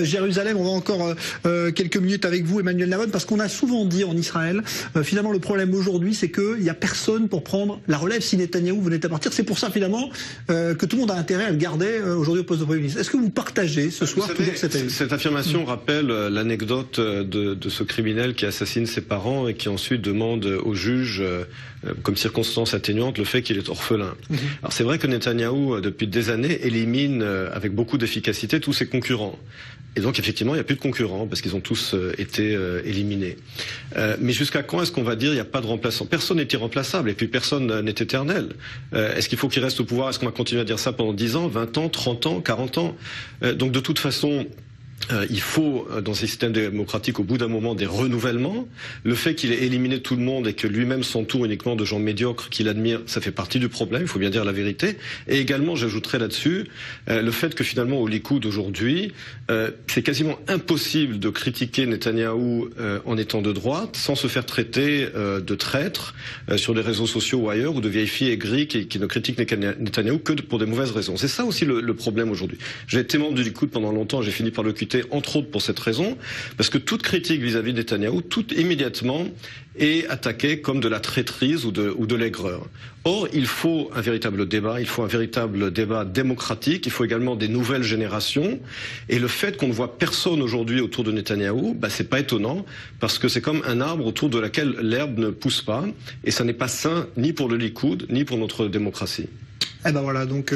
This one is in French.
Jérusalem, on va encore quelques minutes avec vous, Emmanuel Navon, parce qu'on a souvent dit en Israël, finalement le problème aujourd'hui, c'est qu'il n'y a personne pour prendre la relève si Netanyahou venait à partir. C'est pour ça finalement que tout le monde a intérêt à le garder aujourd'hui au poste de Premier ministre. Est-ce que vous partagez ce soir toujours cette avis? Cette affirmation rappelle l'anecdote de ce criminel qui assassine ses parents et qui ensuite demande au juge, comme circonstance atténuante, le fait qu'il est orphelin. Alors c'est vrai que Netanyahou, depuis des années, élimine avec beaucoup d'efficacité tous ses concurrents. Et donc effectivement, il n'y a plus de concurrents parce qu'ils ont tous été éliminés. Mais jusqu'à quand est-ce qu'on va dire il n'y a pas de remplaçant? Personne n'est irremplaçable et puis personne n'est éternel. Est-ce qu'il faut qu'il reste au pouvoir? Est-ce qu'on va continuer à dire ça pendant 10 ans, 20 ans, 30 ans, 40 ans? Donc de toute façon, il faut, dans ces systèmes démocratiques, au bout d'un moment, des renouvellements. Le fait qu'il ait éliminé tout le monde et que lui-même s'entoure uniquement de gens médiocres qu'il admire, ça fait partie du problème, il faut bien dire la vérité. Et également, j'ajouterais là-dessus, le fait que finalement, au Likoud aujourd'hui, c'est quasiment impossible de critiquer Netanyahou en étant de droite, sans se faire traiter de traître sur les réseaux sociaux ou ailleurs, ou de vieilles filles aigries qui ne critiquent Netanyahou que pour des mauvaises raisons. C'est ça aussi le problème aujourd'hui. J'ai été membre du Likoud pendant longtemps, j'ai fini par le quitter entre autres pour cette raison, parce que toute critique vis-à-vis de Netanyahou, tout immédiatement est attaquée comme de la traîtrise ou de l'aigreur. Or, il faut un véritable débat, il faut un véritable débat démocratique, il faut également des nouvelles générations, et le fait qu'on ne voit personne aujourd'hui autour de Netanyahou, c'est pas étonnant, parce que c'est comme un arbre autour de laquelle l'herbe ne pousse pas, et ça n'est pas sain ni pour le Likoud, ni pour notre démocratie. Eh ben voilà, donc